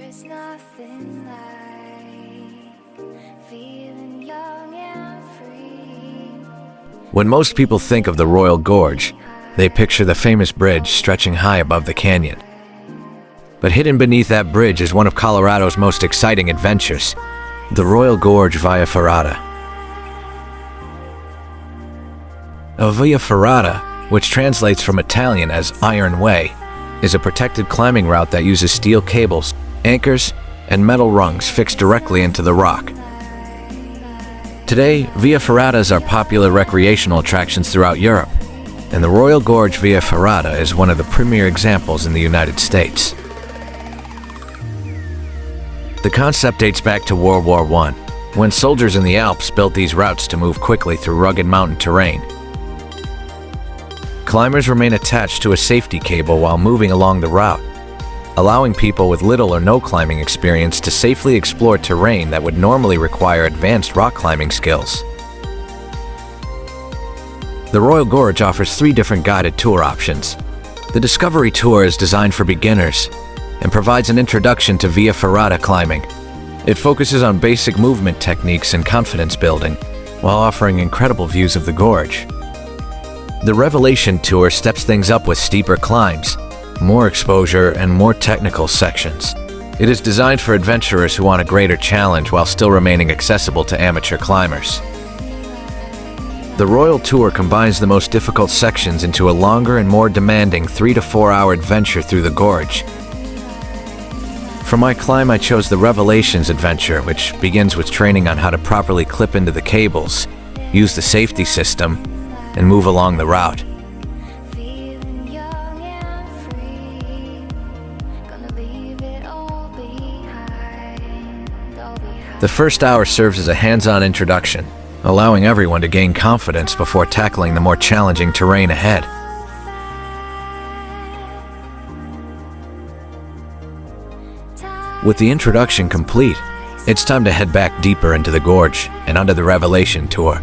is nothing like feeling young and free. When most people think of the Royal Gorge, they picture the famous bridge stretching high above the canyon. But hidden beneath that bridge is one of Colorado's most exciting adventures, the Royal Gorge Via Ferrata. A Via Ferrata, which translates from Italian as Iron Way, is a protected climbing route that uses steel cables, anchors, and metal rungs fixed directly into the rock. Today, Via Ferratas are popular recreational attractions throughout Europe, and the Royal Gorge Via Ferrata is one of the premier examples in the United States. The concept dates back to World War I, when soldiers in the Alps built these routes to move quickly through rugged mountain terrain. Climbers remain attached to a safety cable while moving along the route, allowing people with little or no climbing experience to safely explore terrain that would normally require advanced rock climbing skills. The Royal Gorge offers 3 different guided tour options. The Discovery Tour is designed for beginners and provides an introduction to Via Ferrata climbing. It focuses on basic movement techniques and confidence building, while offering incredible views of the gorge. The Revelation Tour steps things up with steeper climbs, more exposure, and more technical sections. It is designed for adventurers who want a greater challenge while still remaining accessible to amateur climbers. The Royal Tour combines the most difficult sections into a longer and more demanding 3 to 4 hour adventure through the gorge. For my climb, I chose the Revelations adventure, which begins with training on how to properly clip into the cables, use the safety system, and move along the route. Feeling young and free. Gonna leave it all behind, all behind. The first hour serves as a hands-on introduction, allowing everyone to gain confidence before tackling the more challenging terrain ahead. With the introduction complete, it's time to head back deeper into the gorge and onto the Revelation Tour.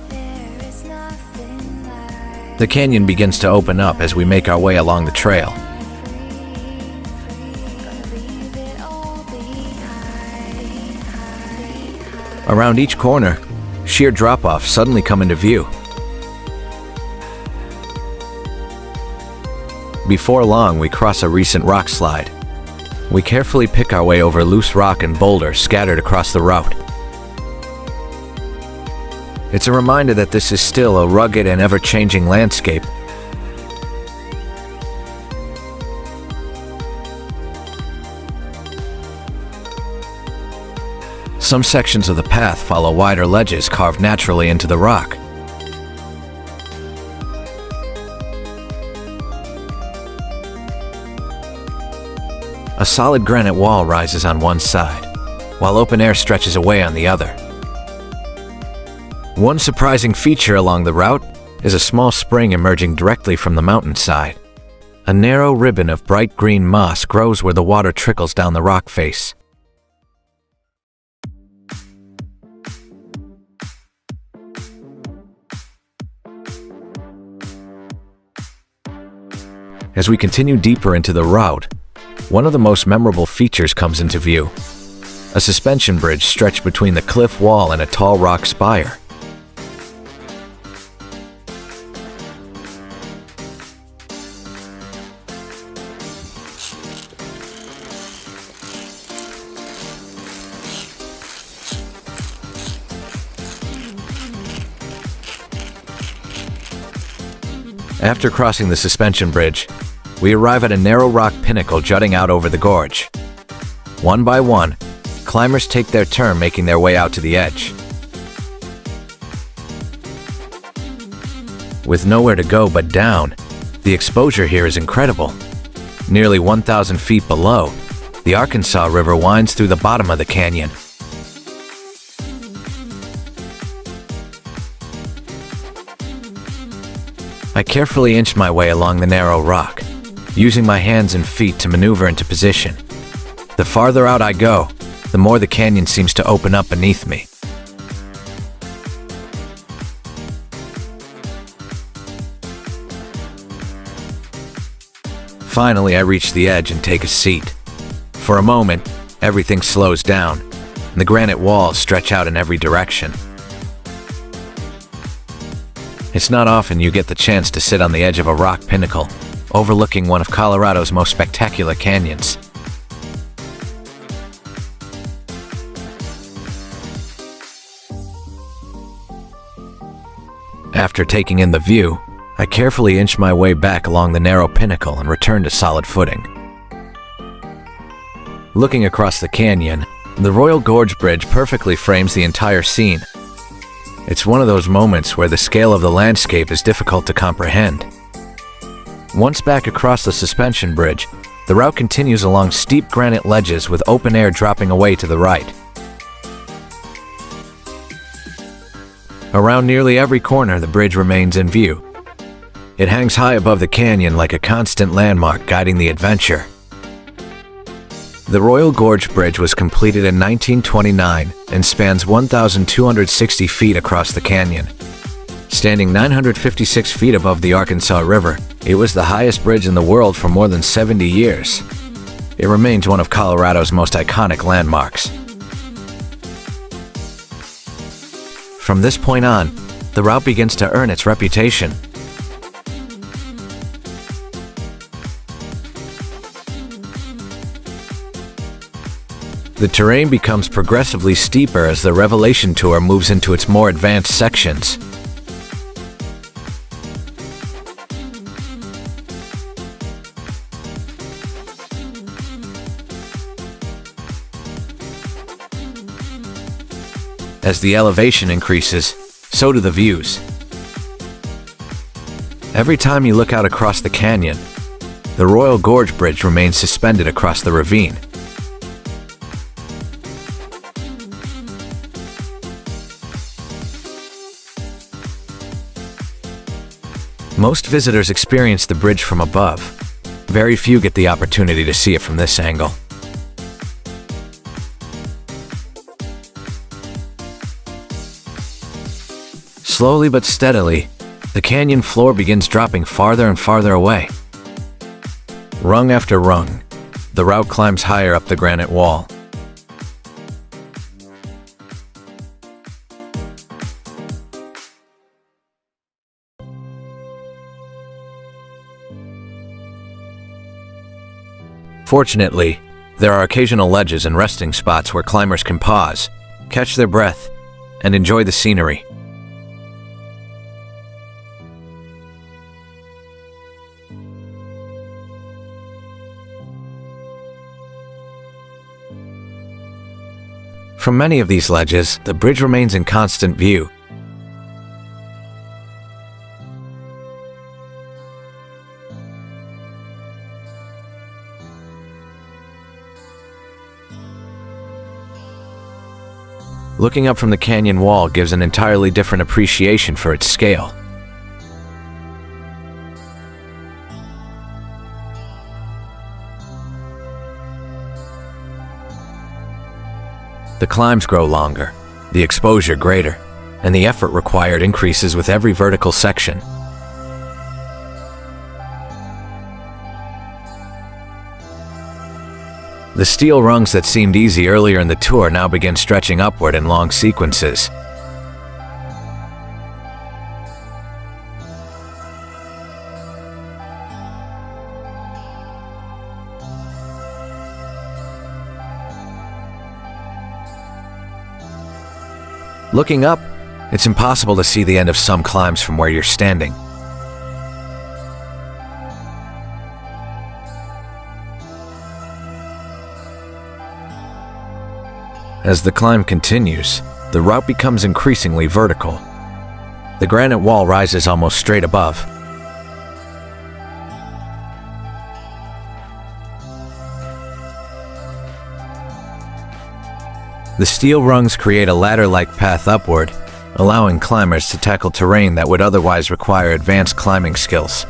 There is nothing like The canyon begins to open up as we make our way along the trail. gonna leave it all behind. Around each corner, sheer drop-offs suddenly come into view. Before long, we cross a recent rock slide. We carefully pick our way over loose rock and boulders scattered across the route. It's a reminder that this is still a rugged and ever-changing landscape. Some sections of the path follow wider ledges carved naturally into the rock. A solid granite wall rises on one side, while open air stretches away on the other. One surprising feature along the route is a small spring emerging directly from the mountainside. A narrow ribbon of bright green moss grows where the water trickles down the rock face. As we continue deeper into the route, one of the most memorable features comes into view. A suspension bridge stretched between the cliff wall and a tall rock spire. After crossing the suspension bridge, we arrive at a narrow rock pinnacle jutting out over the gorge. One by one, climbers take their turn making their way out to the edge. With nowhere to go but down, the exposure here is incredible. Nearly 1,000 feet below, the Arkansas River winds through the bottom of the canyon. I carefully inch my way along the narrow rock, using my hands and feet to maneuver into position. The farther out I go, the more the canyon seems to open up beneath me. Finally, I reach the edge and take a seat. For a moment, everything slows down, and the granite walls stretch out in every direction. It's not often you get the chance to sit on the edge of a rock pinnacle, overlooking one of Colorado's most spectacular canyons. After taking in the view, I carefully inch my way back along the narrow pinnacle and return to solid footing. Looking across the canyon, the Royal Gorge Bridge perfectly frames the entire scene. It's one of those moments where the scale of the landscape is difficult to comprehend. Once back across the suspension bridge, the route continues along steep granite ledges with open air dropping away to the right. Around nearly every corner, the bridge remains in view. It hangs high above the canyon like a constant landmark guiding the adventure. The Royal Gorge Bridge was completed in 1929 and spans 1,260 feet across the canyon. Standing 956 feet above the Arkansas River, it was the highest bridge in the world for more than 70 years. It remains one of Colorado's most iconic landmarks. From this point on, the route begins to earn its reputation. The terrain becomes progressively steeper as the Revelation Tour moves into its more advanced sections. As the elevation increases, so do the views. Every time you look out across the canyon, the Royal Gorge Bridge remains suspended across the ravine. Most visitors experience the bridge from above. Very few get the opportunity to see it from this angle. Slowly but steadily, the canyon floor begins dropping farther and farther away. Rung after rung, the route climbs higher up the granite wall. Fortunately, there are occasional ledges and resting spots where climbers can pause, catch their breath, and enjoy the scenery. From many of these ledges, the bridge remains in constant view. Looking up from the canyon wall gives an entirely different appreciation for its scale. The climbs grow longer, the exposure greater, and the effort required increases with every vertical section. The steel rungs that seemed easy earlier in the tour now begin stretching upward in long sequences. Looking up, it's impossible to see the end of some climbs from where you're standing. As the climb continues, the route becomes increasingly vertical. The granite wall rises almost straight above. The steel rungs create a ladder-like path upward, allowing climbers to tackle terrain that would otherwise require advanced climbing skills.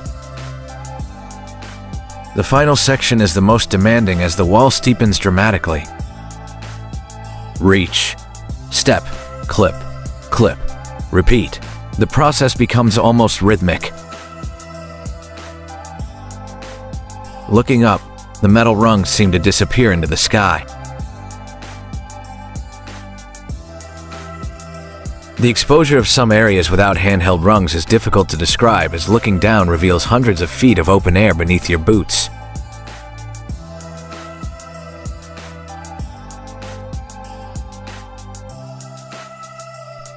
The final section is the most demanding as the wall steepens dramatically. Reach, step, clip, clip, repeat. The process becomes almost rhythmic. Looking up, The metal rungs seem to disappear into the sky. The exposure of some areas without handheld rungs is difficult to describe, as looking down reveals hundreds of feet of open air beneath your boots.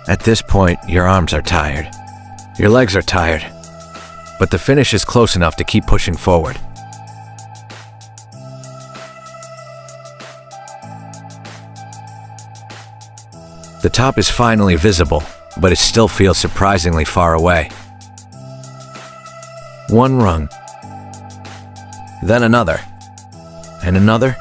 At this point, your arms are tired. Your legs are tired. But the finish is close enough to keep pushing forward. The top is finally visible, but it still feels surprisingly far away. One rung, then another, and another.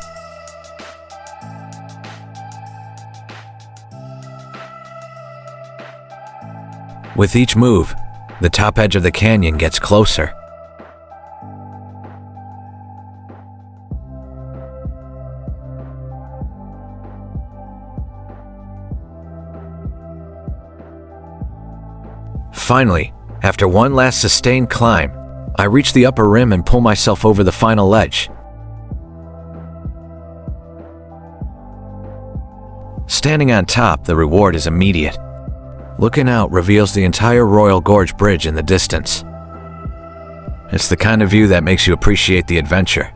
With each move, the top edge of the canyon gets closer. Finally, after one last sustained climb, I reach the upper rim and pull myself over the final ledge. Standing on top, the reward is immediate. Looking out reveals the entire Royal Gorge Bridge in the distance. It's the kind of view that makes you appreciate the adventure.